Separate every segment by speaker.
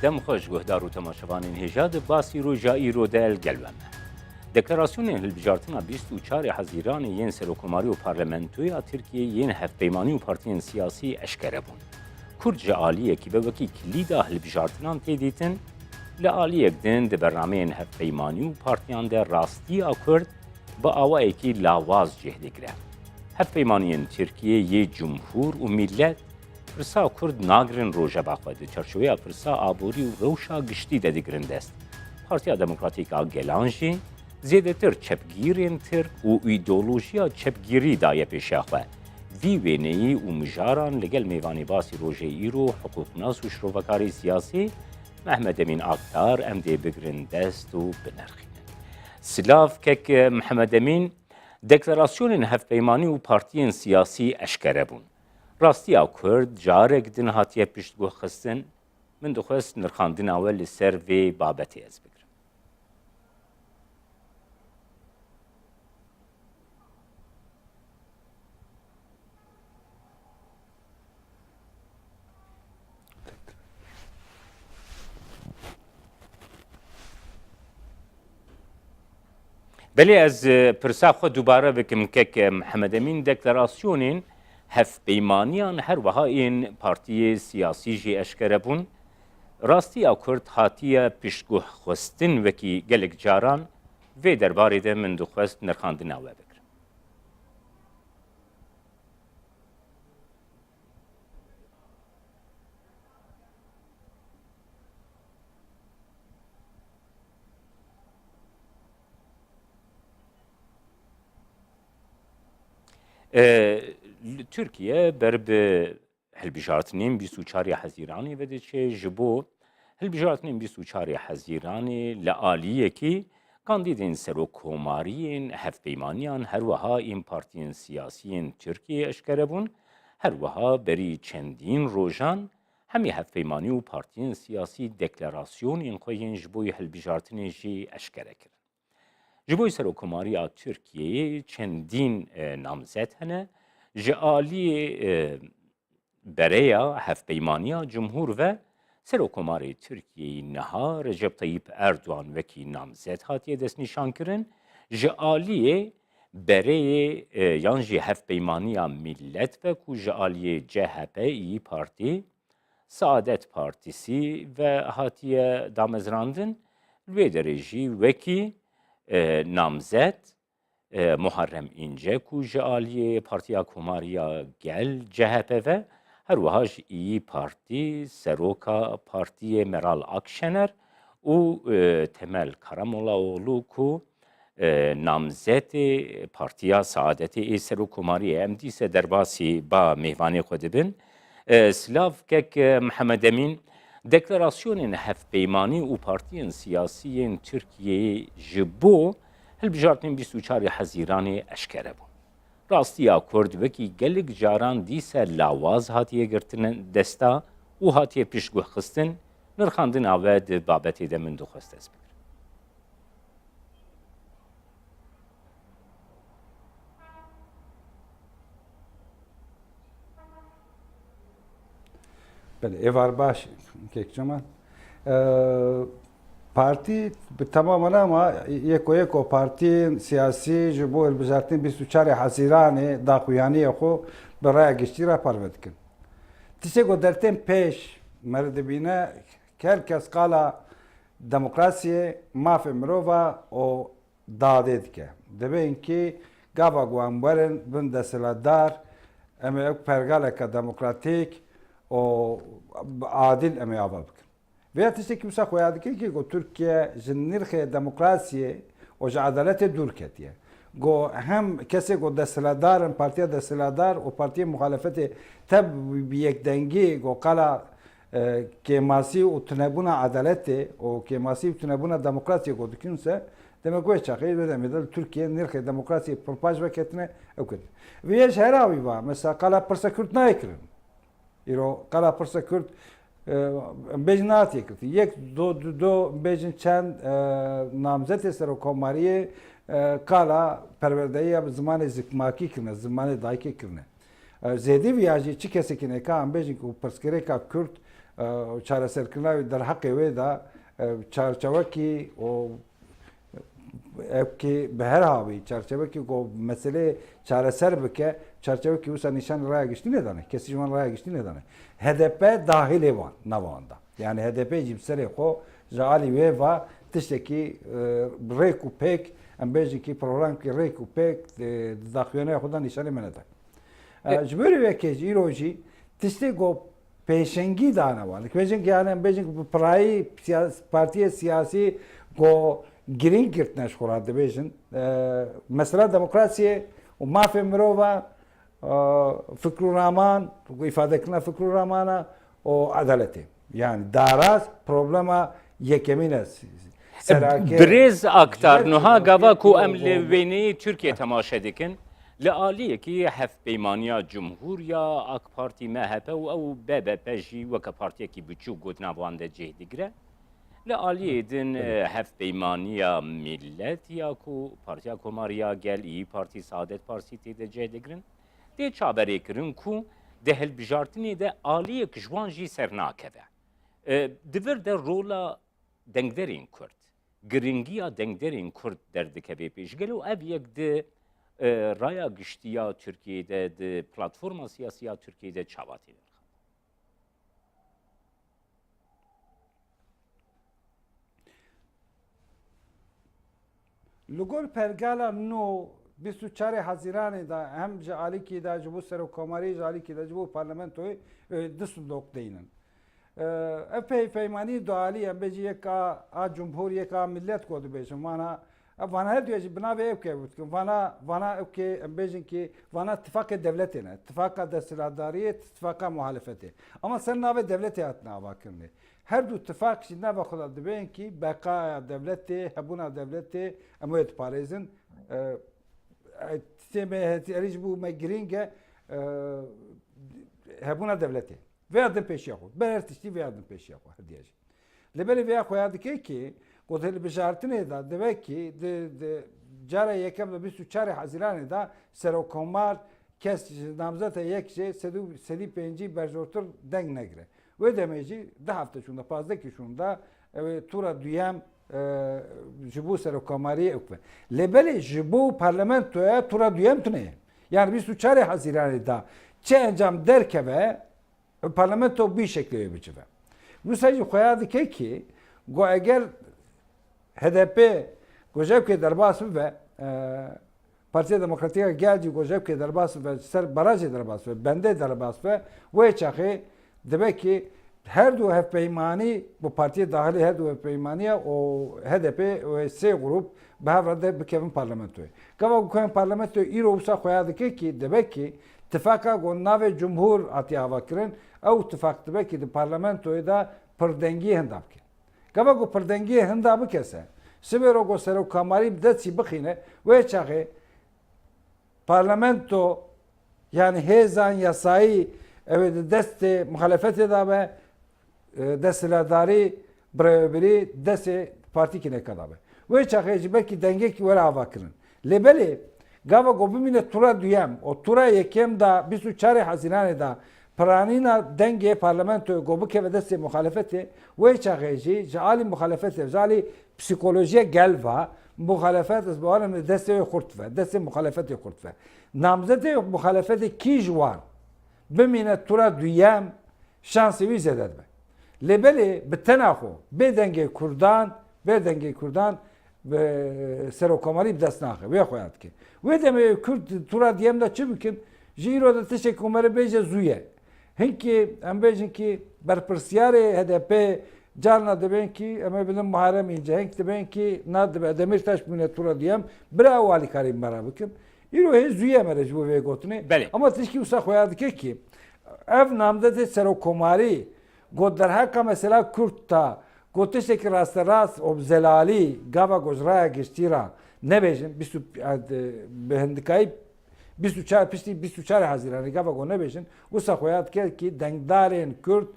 Speaker 1: دم خوش گهدار و تماشاوانین هجاد باسی رو جایی رو دل گلوانه. دکلاراسیون هلبجارتنا 24 حزیران ین سروکماری و پارلمنتوی ترکیه ین هفپیمانی و پارتین سیاسی اشکره بون. کرد جعالیه که به وکی کلیدا هلبجارتنان تیدیتن لعالیه دن ده برنامه هفپیمانی و پارتیان ده راستی کرد با آوائه که لاواز جهده گره. هفپیمانی ترکیه یه جمهور و ملت پرسا کرد ناگرن روژه باخواده چرچوه پرسا آبوری و روشا گشتی ده دیگرن دست. پارتیا دموکراتیکا گلانجی زیاده تر چپگیرین تر و ایدولوژیا چپگیری دایه پیشاخوه. وی وینهی و مجاران لگل میوانی باسی روژه ایرو حقوق ناس و شروفکاری سیاسی محمد امین آقتار امده بگرن دست و بنرخینه. سلاف کک محمد امین دکلاراسیون هفپیمانی و پارتیین سیاسی اشکره بون. راستی او کرد جارک دن هاتیه پشتگو خستن من دخواست نرخاندن اول سر و بابتی از بگرم. بله از پرسا خود دوباره بکم که محمد امین دکلاراسیونین هفپیمانیان هر وها این پارتی سیاسی جی اشکره بون راستی او کرد هاتیه پشتگو خستن وکی گلک جاران و درباره ده من دخواست نرخاندن اوه بکرم. ترکیه برب هلبجارتنین 24 حزیرانی وده چه جبو هلبجارتنین 24 حزیرانی لعالیه کی کاندیدین سروکوماریین هفپیمانیان هر وها این پارتین سیاسیین ترکیه اشکره بون هر وها بری چندین روژان همی هفپیمانی و پارتین سیاسی دکلاراسیون این خوین جبوی هلبجارتنین جی اشکره کرد. جبوی سروکماری ترکیه چندین نامزد هنه جعالی بریا هفپیمانی جمهور و سروکماری ترکیه نها رجب طیب اردوان وکی نامزد هاتیه دست نشان کرن جعالی برای یانجی هفپیمانی ملت و کو جعالی CHP پارتی سعادت پارتیسی و هاتیه دامزراندن لوی درجی وکی نامزد محرم اینجا کو جعالی پارتیا کوماریا گل CHP و هر وهاش ای پارتی سروکا پارتی مرال اکشنر و تمل کارامولاوغلو کو نامزد پارتیا سعادت ای سروکماری ام دیسه درباسی با میوانی خود بن سلاف کک محمد امین دکلاراسیون هفپیمانی و پارتیین سیاسی ترکیه جبو هلبجارتنین 24 حزیران اشکره بون. راستی کرد وکی گلک جاران دیسه لاواز هاتیه گرتن دستا و هاتیه پیشگو خستن نرخاندن آوید بابتی ده من دخواست از بگرم.
Speaker 2: بله ایوار باش که چما پارتی به تمام اما یکو پارتی سیاسی جبو البجارتین 24 حزیران داخویانی خو برای گشتی را پرورد کن. تیشه گذرتن پیش مرد بینه کل کس قالا دموکراسی ماف مروفا و داده که دبه اینکه گاوا گوانبرن بند سلادار اما یک پرگاله که دموکراتیک و عادل اما آبا بکن. ویا تشتی که مسا خویاد که گو ترکیه جنرخ دموکراسی و عدالت دور کتیه. گو هم کسی گو دستلادار پارتی دستلادار و پارتی مخالفت تب بیک دنگی گو قلا که ماسی و تنبون عدالت و که ماسی و تنبون دموکراسی گو دکینسه دمگوی چاقی بده میدل ترکیه نرخ دموکراسی پرپاج وکتنه اوکد. ویش هراوی با مثلا قلا پرسکرت نایکرن. ایرو قلا پرسکرت بیجناتی کرد. یک دو بیجن چند نامزد سروکماری قالا پروردهی زمان زکماکی کنه زمان دایکی کنه. زیادی ویاجی چی کسی کنه که ام بیجن کو پرسکری که کرد چارەسەرکردناوی دەرحەقی وێدا چارچەوەکی ئەوکی بە هەر هاوی چارچەوەکی مەسلێ چارەسەر بکە چارچەوەکی وسا نیشان ڕایگەشتی نێدانێت کەسیشمان ڕایگەشتی نێدانێت هەدەپ داهیلێ وان نەواندا یعنی هەدەپێکی بسەرێ خۆ ژعالی وێڤ تشتێکی ڕێک و پێک ئەم بێژێکی پرۆگرامکی ڕێک و پێک داخوێنەیە خۆدا نیشانی منەتە ji ber vekê îrojî tiştê got pêşengî danewan bêjin yani bêjin pirayî partiyê siyasî got girîng girtine ji xwe dibêjin mesela demokrasiyê û mafê mirova fikrûraman îfadekirina fikrûramana û edaletê yani daraz problema yekemîn e
Speaker 1: برێز ئاکتارنها گاوا ku em li wêneyê Tirkiye temaşe dikin li aliyekî hevpeymanîya Cumhuriya AK Partî MHP û ew BBP jî weke partiyekî biçûk gotnavan de cih digire li aliyê din hevpeymaniya Millet ya ku Partiya Komariya Gel İYİ Partî Saadet Partî tê de cih digirin tê çaberêkirin ku di hilbijartinê de aliyek ji wan jî sernakeve divir de rola dengderên Kurd giringiya dengderên Kurd derdikeve pêşgel û ev yek di raya giştiya Türkiye'de di platforma siyasiya Türkiye'de çavatî
Speaker 2: li gor pergala nû 24 Haziranê da hem ji alîkî da ji bo serokkomarî ji alîkî da ji bo parlamentoyê disûdok deynin ev peymanî dualî em bêjî yeka a Cumhur yeka millet got dibêjin vana vana her duya jî binavê ev kê bikin vana ew kê em bêjin ki vana ittifaqê devletê ne ittifaka desthilatdariyê ittifaka muhalefetê ama ser navê devletê hatine avakirinê her du ittifaq jî nava xwe da dibên ki beqaya devletê hebûna devletê em wê diparêzin erî ji bo me girîng e hebûna devletê vêya din pêşiya xwe ber her tiştî vêya din pêşiya xwe her diya jî li berê vêya xwe ya dike ki got hilbijartinê da dibe ki cara yekem de 24 Haziranê da serokkomar kes namzeta yek jê sedî pêncî berjortir deng negire wê demê jî di hefte şûnda pazdekî şûnda ew tura duyem ji bo serokkomariyê ew be lê belê ji bo parlamentoya tura duyem tune ye yani 24 Haziranê da çi encam derkeve parlamento bir şekilde biçive wisa jî xwe ya dike ki got eger HDP gojevkê derbas bibe Partiya Demokratîka Gel jî gojevkê derbas bibe ser barajê derbas bibe bendê derbas bibe wê çaxê dibe ki her du hevpeymanî bu partiye dahilê her du hevpeymaniya û HDP û sê grup bi hev re de bikevin parlamentoyê gava bikevin parlamentoyê îro wisa xwe ya dike ki dibe ki ittifaka got navê Cumhur hatiye avakirin ew ittifak dibe ki di parlamentoyê da pirdengî hinda bike gava got pirdengiyê hinda bikese sibêro got serokkomarî bi destî bixîne wê çaxê parlamento yani hêzan yasayî ew ê di destê muhalefetê da be desthilatdarî birêvebirî destê partîkîneka da be wê çaxê ji belkî dengekî were avakirin lê belê gava got bimîne tura duyem o tura yekem da 24 Haziranê da piranîna dengê parlamentoyê got bikeve destê muhalefetê wê çaxê jî ji alî muhalefetê ji alî psîkolojiya gelva muhalefet ez bawarim destê wê xurt ve destê muhalefetê xurt ve namzetê muhalefetê kî ji wan bimîne tura duyem şansê wî zêde dibe lê belê bi tena xwe bê dengê Kurdan serokkomarî bi dest naxe wê xwe ya dike wê demê Kurd tura duyem da çi bikin ji îro de tişekî kumerê bêje zû ye hinkî em bêjin ki berpirsyarê HDP carna dibên ki em ê bidin muharem înce hink dibên ki nadibe Demirtaş bûne tura duyem bira ew alîkarî me bikin îro hê zû ye mere ji bo vê gotinê ama tişkî wisa xwe ya dike ki ev namzedê serokkomarî got derheka mesela Kurd ta got tiştekî rasterast û zelalî gava got raya giştî ra nebêjin bi hindikayî 24 piştî 24 Haziranê gava got nebêjin wisa xwe ya dike ki dengdarên Kurd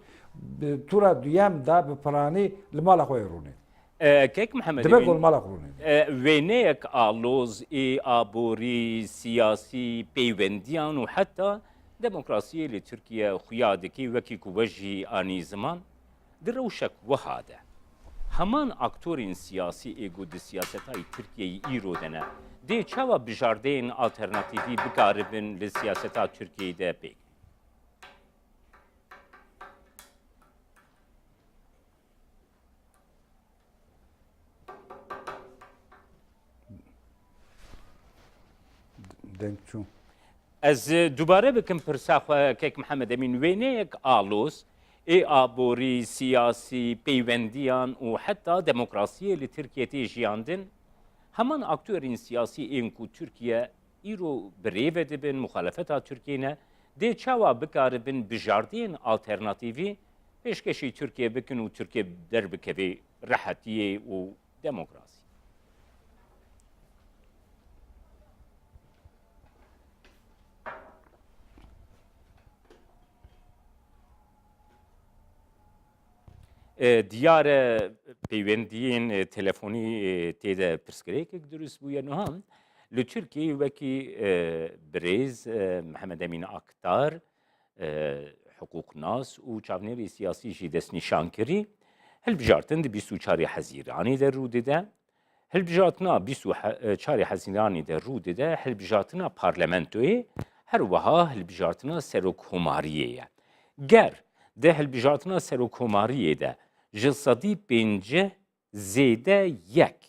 Speaker 2: tura duyem da bi piranî li mala xwe rûne
Speaker 1: Kek Mihemed
Speaker 2: dibe gol mala xwe rûne
Speaker 1: wêneyek aloz ê aborî siyasî peywendiyan û heta demokrasiyê li Tirkiye xuya dikê wekî ku we jî anî ziman دروشك وهذا همان اکتورین سیاسی ایگو دی سیاستای ترکیه ایرو دنه دی چاوا بجاردین آلترناتیوی بکاربن لی سیاستا ترکیه ده پیک
Speaker 2: دنگ چون
Speaker 1: از دوباره بکن پرسا کیک محمد امین وینه یک آلوس ای آبوری سیاسی پیوندیان و حتی دموکراسی لی ترکیه تی جیاندن همان اکتورین سیاسی این کو ترکیه ایرو بریو دبن مخالفتا ترکیه نه دی چاوا بکاربن بجاردین آلترناتیوی پیشکشی ترکیه بکن و ترکیه در بکوی راحتیه و دموکراسی دیار پیوندین تلفنی تیده پرسکریک درست بویا نهان لترکیه وکی بریز محمد امین اکتار حقوق ناس و چاونری سیاسی جی دست نشان کری هل بجارتن دی 24 حزیرانی در رو دیده هل بجارتنا 24 حزیرانی در رو دیده هل بجارتنا پارلمنتوی هر وها هل بجارتنا سروکوماریه گر ده هل بجارتنا سروکوماریه ده جلسادی پنجه زیده یک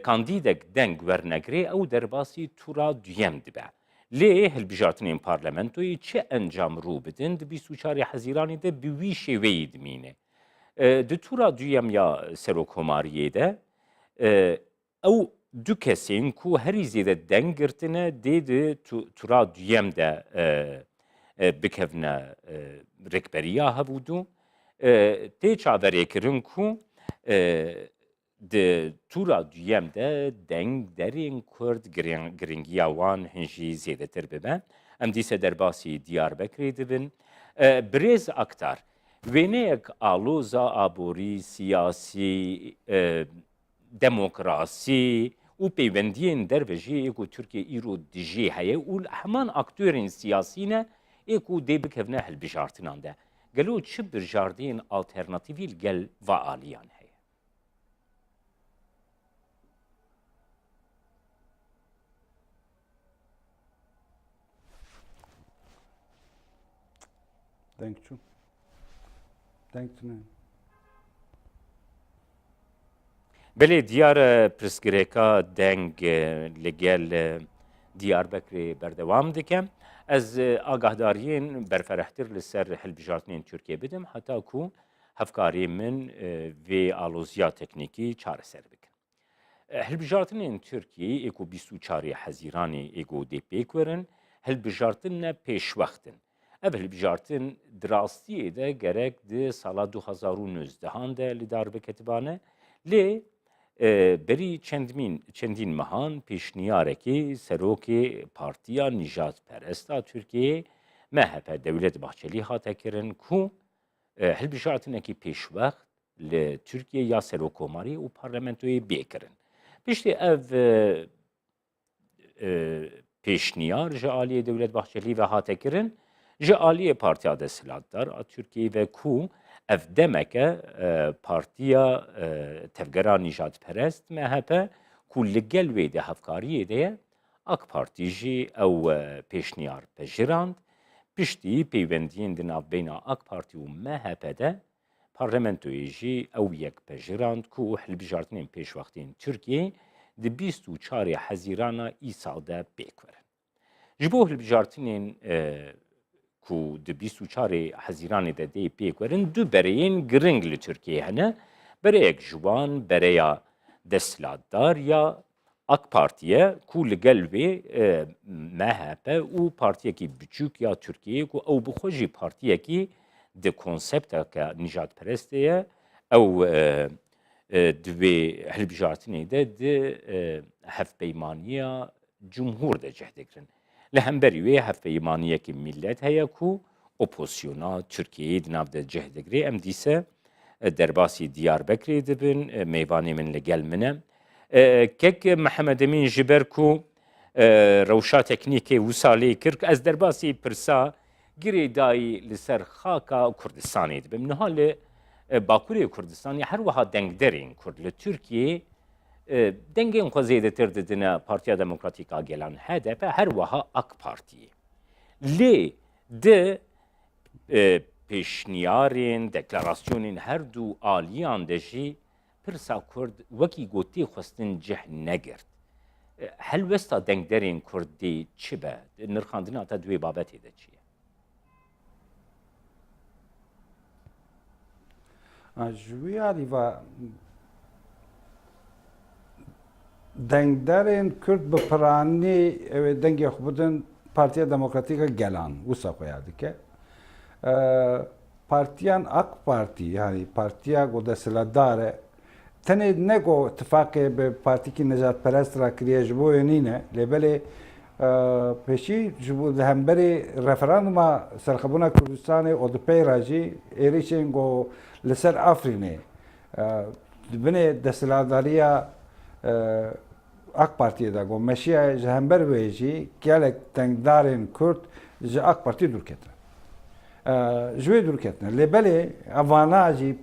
Speaker 1: کاندیدک دنگ ورنگری او در باسی تورا دویم دبه لی هل بجارتنین پارلمنتوی چه انجام رو بدن ده 24 حزیرانی ده بوی شوی دمینه ده تورا دویم یا سروکوماریه ده او دو کسین کو هری زیده دنگ گرتنه ده تورا دویم ده بکفنه رکبریا هبودو تی چاوری کرن کو د تورا دویم ده دنگ درین کرد گرینگیا وان هنجی زیده تر ببن ام دیسه در باسی دیار بکری دبن بریز اکتر وینه یک آلوزا آبوری سیاسی دموکراسی و پیوندین در وجه ایکو ترکیه ایرو دیجی هیه و همان اکتورین سیاسی نه ایکو دی بکفنه هل بجارتنان ده گلو چه برجاردین آلترناتیوی گل و آلیان هی
Speaker 2: دنگ چون دنگ تونه
Speaker 1: بله دیار پرسگریکا دنگ لگل دیار بکری بردوام دکم از آگاهدارین برفرحتر لسر هلبجارتنین ترکیه بدم حتی کو هفکاری من و آلوزیا تکنیکی چاره سر بکن. هلبجارتنین ترکیه ایکو 24 حزیرانی ایکو دی پیک ورن هلبجارتن پیش وقتن. اول هلبجارتن دراستی ده گرک ده سال 2019 ده لیدار بکتبانه لی بری چندین مهان پیشنیارکی سروکی پارتیا نجات پرستا ترکیه MHP devlet bahçeli hata kirin ku hilbijatine پیش وقت ل ترکیه یا سروکوماری و پارلمنتوی بیکرن پشتی ev پیشنیار جالی devlet bahçeli ve hata kirin جالی پارتیا دستلاتدار ترکیه و کو ev demeke partiya tevgera nijat perest MHP ku li gel wê de hevkariyê de ye AK Parti jî ew pêşniyar pejirand piştî peywendiyên di navbeyna AK Parti û MHP de parlamentoyê jî ew yek pejirand ku hilbijartinên pêşwextên Tirkiyeyê di 24 hezîrana îsal de pêk werin. Ji bo hilbijartinên ku di 24 hezîranê de dê pêk werin du bereyên giring li Tirkiyeyê hene bereyek ji wan bereya desthilatdar ya AK Partiye ku li gel wê MHP û partiyekî biçûk ya Tirkiyeyê ku ew bi xwe jî partiyekî di konsepteka nijadperestê ye ew di wê hilbijartinê de di hevpeymaniya cumhur de cih dikirin. Li hemberî wê hevpeymaniyekî millet heye ku oposyona Tirkiyeyê di nav de cih dikire em dîse derbasî Diyarbekirê dibin mêvanê min li gel min e kek Mihemed Emîn ji ber ku rewşa teknîkê wisalê kir ez derbasî pirsa girê dayî li ser xaka Kurdistanê dibim niha li باکوری کردستانی هر وها دنگدرین کرد لترکیه دنگین خو زیدتر ددنه پارتیا دموکراتیکا گلان HDP هر وها اک پارتی لی ده پیشنیارین دکلاراسیونین هر دو آلیان دجی پرسا کرد وکی گوتی خواستن جه نگرد هل وستا دنگدرین کردی چی به نرخاندنا تا دوی بابتی ده چیه
Speaker 2: جویاری و دنگدارین کرد به پرانی دنگی خودن پارتیا دموکراتیکا گلان وسا کویادی که پارتیان اک پارتی yani partiya godesladare tene nego ittifaqe be parti ki nejat perest ra kiriye ji bo yenîne lêbelê peşî ji bo hemberê referanduma serxebûna Kurdistanê odpey ra jî êrişên got li ser Afrînê dibinê desthilatdariya AK Partiye de got meşiya ji hember wê jî gelek dengdarên Kurd ji AK Partî dûr ketin. Ji wê dûr ketine. Lêbelê evana jî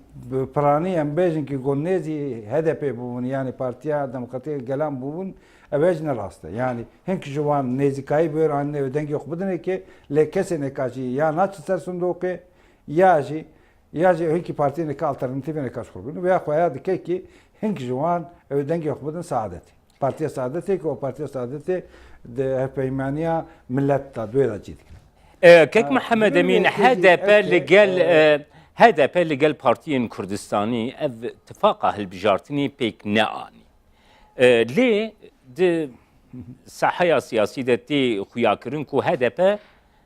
Speaker 2: piranî em bêjin ki gonêzî HDP bûbûn yani Partiya Demokratîk Gelan bûbûn ev jî ne rast e. Yani hink ji wan nêzîkayî bi anî ew dengê xwe bidine ki lê kesê neka jî ya naçin ser sindokê ya jî hinkî partiyê neka alternatîvê neka ji xwe bidin veya xweya dike ki hink ji wan ew dengê xwe bidin Saadetê. Partiya Saadetê ki o Partiya Saadetê di hevpeymaniya millet da duê da cî dikin.
Speaker 1: كيك محمد امين HDP لقال بارتيين كردستاني اف اتفاقه هالبجارتني بيك ناني ليه د ساحه سياسي دتي خوياكرين كو HDP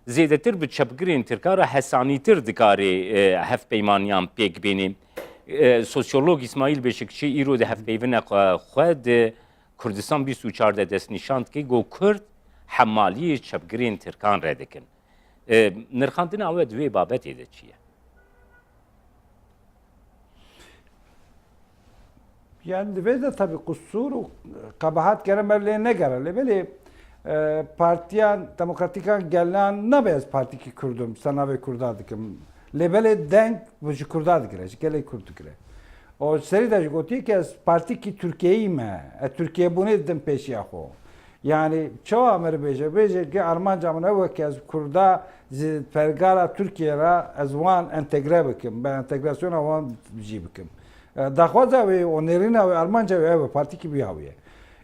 Speaker 1: زيدتر بتشبگرين تركارا حسانيتر دكاري هف بيمانيان بيك بيني سوسيولوج اسماعيل بشكشي ايرو ده هف بيونا خود كردستان 24 دست نشاند كي گو كرد حمالي چبگرين تركان ردكن نرخاندنا او دوی بابتی ده چیه؟
Speaker 2: Yani divê tabii kusur û kabahat kerem ne gere lê Partiya Demokratîka Gelan nabe ez partîkî Kurdum senavê Kurda dikim lêbelê deng ji Kurda dikire ji gelê Kurd dikire o serî de ji gotî ki ez partîkî Tirkiyeyî me Tirkiye bûnê didim pêşiya xwe yani çawa me bêje ki armanca min ew wekî ez Kurda ji pergala Tirkiye ra ez wan entegre bikim be entegrasyona wan jî bikim daxwaza wê û nêrîna wê armanca wê ew e partîkî biyawiye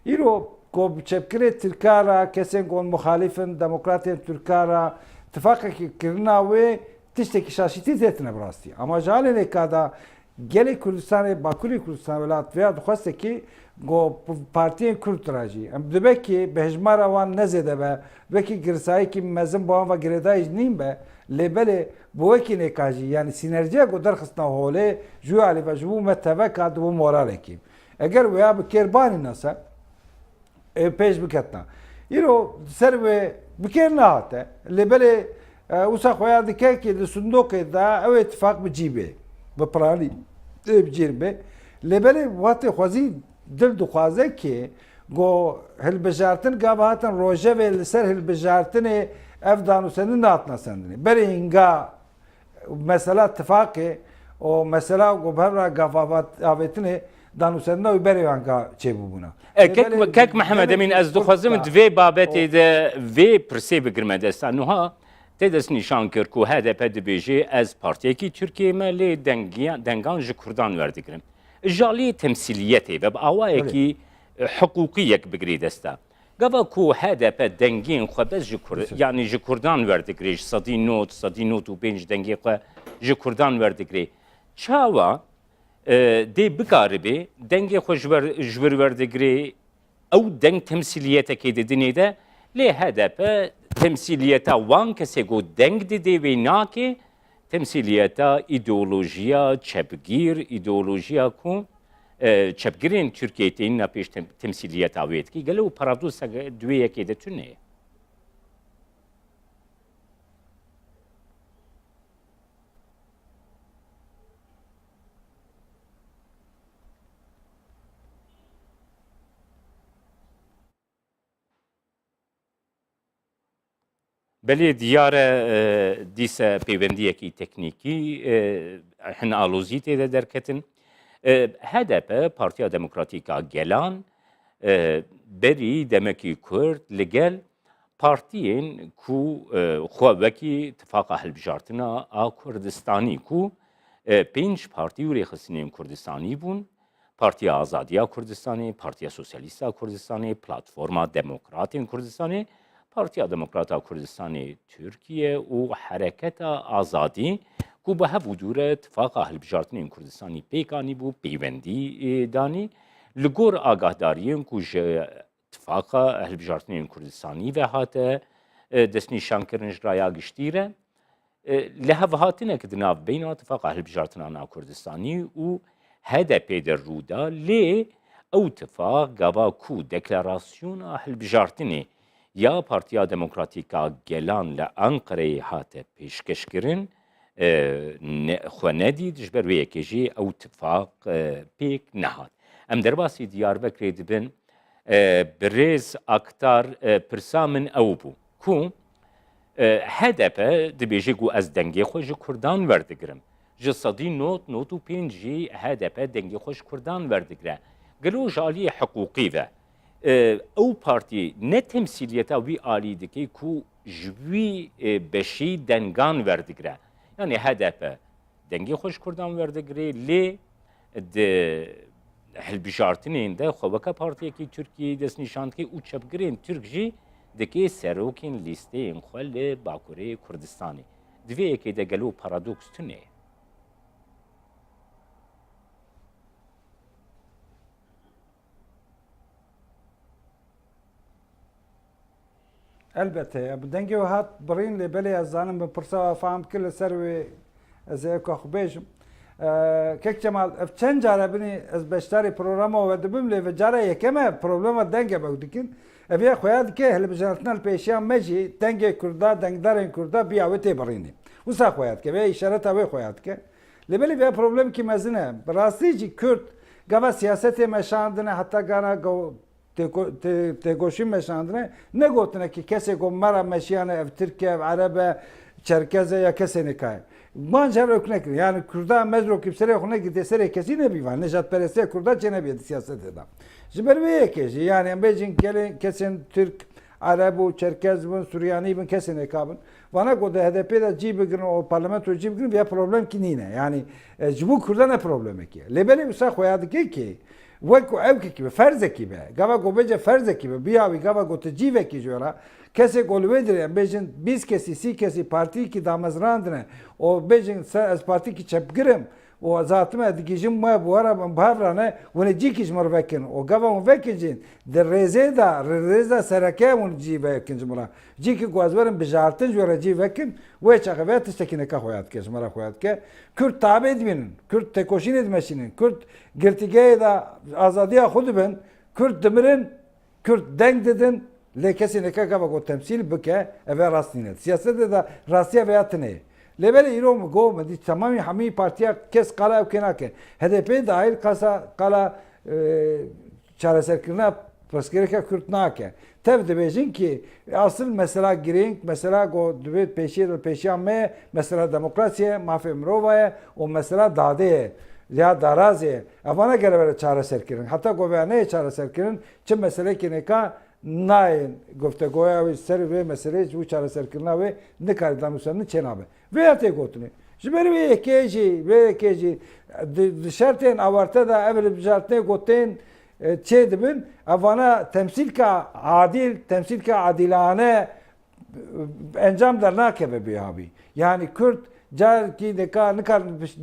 Speaker 2: îro ku çepkirê Tirka ra kesên got muxalîfin demokratên Tirka ra tifaqekî kirina wê tiştekî şaşîtî zêtine bi rastî ama ji alê lêka da gelê Kurdistanê Bakurê Kurdistan welat veya dixwaste ki got partiyên Kurd ra jî em dibe ki bi hejmara wan nezêde be vekî girsayîkî mezin bi wan ve girêdayî jî nîn be lêbelê bi wekî nêka jî yani sînerjiya got derxistina holê ji wê alî ve ji bo me teveka dibû moralekî eger weya bi kêrbanî nase pêş biketina îro ser wê bi kêr nehate lêbelê wisa xweya dike ki li sindokê da ew îtifaq bi cî bê bi piranî bi cîr bê lêbelê watê xwezî dil dixwaze ki got hilbijartin gav hatin rojevê li ser hilbijartinê ev danûsendin nehatine sendinê berê hînga mesela tifaqê o mesela got berra gavavêtinê danûsendina wî berê hînga çêbûbûna
Speaker 1: كيك محمد امين از دخوازم دوی بابتی ده وی پرسی بگرمه دستا نوها تدس نشان کرد که HDP دبیجی از پارتیه کی ترکیه ملی دنگان جی کردان وردگرم جالی تمثیلیتی و با آوائه کی حقوقی یک بگری دستا گفا که HDP دنگین خواه بس یعنی جی کردان وردگریش صدی نوت و بینج دنگی خواه جی کردان وردگری چاوا دی بکاری دنگی خوش جبر وردگری او دنگ تمثیلیت که دیدنی ده لی HDP تمثیلیت وان کسی گو دنگ دیدی و ناکی تمثیلیت ایدئولوژیا چپگیر ایدئولوژیا کو چپگیرین ترکیه تین نپیش تمثیلیت آوید کی گلو پارادوس دویه که دتونه بله دیاره دیسه پیوندیه کی تکنیکی هن آلوزی تیده درکتن HDP Partiya Demokratîka Gelan berî demekî Kurd li gel partiyên ku xwe wekî Tifaka Hilbijartina a Kurdistanî ku pênc partî û rêxistinên Kurdistanî bûn, Partiya Azadiya Kurdistanê, Partiya Sosyalîst a Kurdistanê, Platforma Demokratên Kurdistanê, Partiya Demokrata Kurdistanê Türkiye û Hereketa Azadî ku bi hevû dûre Tifaka Hilbijartinên Kurdistanî pêkanî bû peywendî danî li gor agahdariên ku ji Tifaka Hilbijartinên Kurdistanî ve hate destnîşankirin ji raya giştî re li hevhatinekî di nav beyna Tifaka Hilbijartinan a Kurdistanî û HDP de rûda lê ew tifak gava ku deklarasyona hilbijartinê ya Partiya Demokratîka Gelan li Enqereyê hate pêşkeşkirin xwe nedî ji ber wê yekê jî ew tifak pêk nehat. Em derbasî Diyarbekirê dibin bi rêz aktar pirsa min ew bû ku HDP dibêje ku ez dengê xwe ji Kurdan werdigirim. Ji sedî not û pênc jî HDP dengê xwe ji Kurdan werdigire. Gelo ji aliyê hiqûqî ve ew partî ne temsîliyeta wî alî dike ku ji wî beşî dengan werdigire. Yani HDP dengê xwe ji Kurdan werdigirê lê di hilbijartinên de xwe partiyekî Tirkiyeyê destnîşandikê û çepgirên Türk jî dike serokên lîsteyên xwe li Bakurê Kurdistanê. Di vê yekê de gelo paradoks tune.
Speaker 2: Elbette ya. Bu denge hat birîn lê belê ez zanim bi pirsa fam kir li ser wê ez ê ku xwebêjim. Kek Cemal ev çend care binî ez beşdarî programa ve dibim lê ve cara yekeme problema denge bek dikin. Ev ya xuya dike hilbijartina li pêşiya me jî dengê Kurda, dengdarên Kurda biya wê tê birînê. Wisa xuya dike vê îşareta wê xuya dike. Lê belê vê problem kî mezin e. Bi rastî jî Kurd gava siyasetê meşandine heta gana têgoşî meşandine ne gotine ki kesê ku mera meşiyane ev Tirkiye, ev Erebe, Çerkeze ya kesê nikaye. Man jevre nekirin. Yani Kurda mezro kimserê xwe nekirî serê kesî nebîvan. Nejatperestiya Kurda çê nebîye siyasetê da. Ji ber vê yekê jî yani em bêjin gelên kesên Türk, Ereb û Çerkez bin, Suryanî bin kesê nekabin. Vana ku de HDP de cî bigirin o parlamento cî bigirin vê problem kî nîne. Yani ji bo Kurda ne problemekî ye. Lê belê wisa xuya dike ki وەکو ئەوکێکی بە فەرزێکی بێ گەوا گۆ بێجە فەرزێکی بە بیاوی گەوا گۆتە جیڤێکی جۆرە کەسێک گۆلوێ درێن بێژن 20 کەسی 30 کەسی پارتیکی دامەزراندنە و بێژن ئەس پارتیکی چەپگرم و زاتمە دیگیژم وە بوەرە بهاvrانە ونە جیکیش مڕڤەکن و گەوا ونڤەکیجین دە ڕێزێدا ڕێزدا سەرەکە ون جیڤەکن ژمڕە جیکی گوازوەرم بژارتن جۆرە جیڤەکن وێ چەقەوێت تشتێکینەکە خۆیات کە ژمەرە خۆیات کە کورد تابێ دبینن کورد تێکۆشینێ دمەشینن کورد girtîgeyê de azadiya xwe dibin Kurd dimirin Kurd deng didin lê kesê neke gava got temsîl bike ev ê rastîne siyasetê de rastiya vêya tune lê belê îro min got min dît temamî hemî partiya kes qala ew kê nake HDP dahil qala çareserkirina pirsgirêka Kurd nake tev dibêjin ki asıl mesela girêng mesela got divê pêşiya me mesela demokrasiye mafê mirova ye û mesela dadê ye ya darazê evana gelevere çareserkirin heta goveyaneyê çareserkirin çi meselekî neka nayên goftegoya wê ser vê meselê ji wî çareserkirina wê nikarî danûsandin çê nabe vê ya tê gotinê ji ber vê yekê jî vê yekê jî di şertên awarte da ev hilbijartinê gotên çê dibin evana temsîlka adîl temsîlka adîlane encam dernakeve bêhavî yani Kurd Carki neka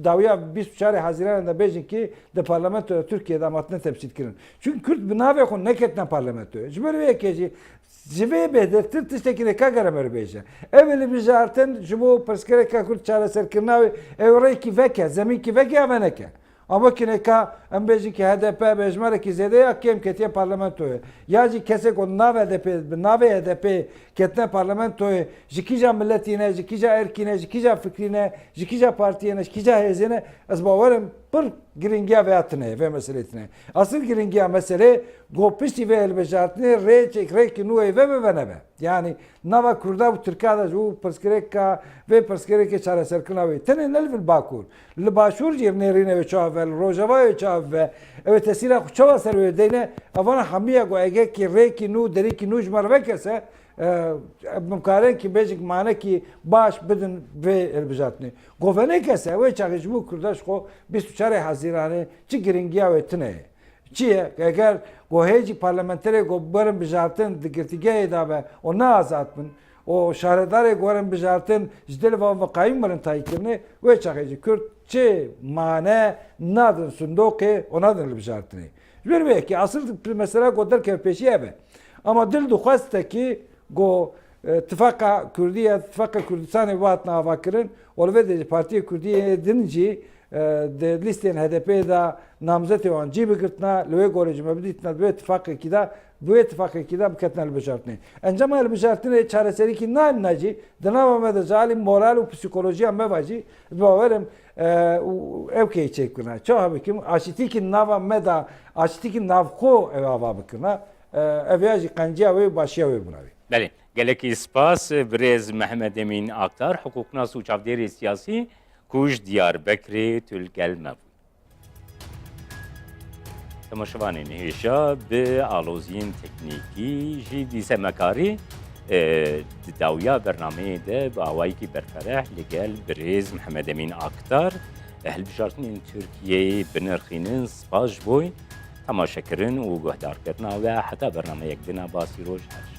Speaker 2: dawiya 24 Haziran da bêjin ki de parlamentoya Türkiye'de amatine temsil kirin. Çünkü Kürt bi navê xwe neketine parlamentoya. Ji ber vê yekê jî ji vê bêdirtir tiştekî neka gerem bêje. Ev hilbijartin ji bo pirsgirêka Kurd çareserkirina wê ew rêkî veke, zemînkî veke ya veneke. Ama ki neka em bêjin ki HDP bejmarekî zêde ya kêm ketiye parlamentoya. Ya jî kesek o navê HDP bi navê HDP ketine parlamentoya ji kîja milletî ne, ji kîja erkî ne, ji kîja fikrî ne, ji kîja partiyê ne, ji kîja hêzê ne ez bawerim پر گرینگیا ویاتنه و مسئله‌تنه اصل گرینگیا مسئله گوپشتی و البجارتنه ریک نوعی و بنابه یعنی نوا کرده و ترکاده جو پرسکریکا و پرسکریک چاره سرکناوی تنه نلفل باکور لباشور جیب نرینه و چاول روجوای چاول و تسیرا خوشوا سر و دینه اونا همیه گو اگه کی ریکی نو دری کی نوج مروه کسه ممکن کی بیشک معنی کی باش بدن و البجارتنه گوونه کسه و چاقش بو کردش خو 24 حزیرانه چی گرینگیا و تنه چیه اگر گوهیجی پارلمانتری گو برم بجارتن دگرتیگه دابه و نه آزاد من و شهردار گورم بجارتن جدل و قایم برن تایی کرنه و چاقیجی کرد چه معنی ندن صندوقه و ندن بجارتنه جبر که اصل مثلا گودر که پیشیه به اما دل دخواسته که گو اتفاق کردیه اتفاق کردستان وات ناوا کرن ولوی پارتی کردیه دنجی لیستین HDP دا نامزد وان جی بگرتنا لوی گورج مبدیتنا دو اتفاق کیدا bu ittifakı buketnel bejartne. Encama el bejartne çareseri ki nan naci dana me de zalim moral u psikolojiya me vaji bavarım evkey çekuna. Çoğu bikim aşiti ki nava me da aşiti ki navko eva bikuna evyacı kanciya ve başya ve buna.
Speaker 1: بله گلکی سپاس برز محمد امین آکتار حقوقناس و چاودێری سیاسی کوژ دیاربەکرێ تولگەل مەبوو. تەماشەوانین هێشا bi aloziyên teknîkî jî dîsemekarî dawiya bernameyê de bi awayekî berfereh li gel birêz Mihemed Emîn Aktar hilbijartinên Tirkiyeyê binirxînin spas ji bo temaşekirin û guhdarkirina we heta bernameyek dina basî roj her.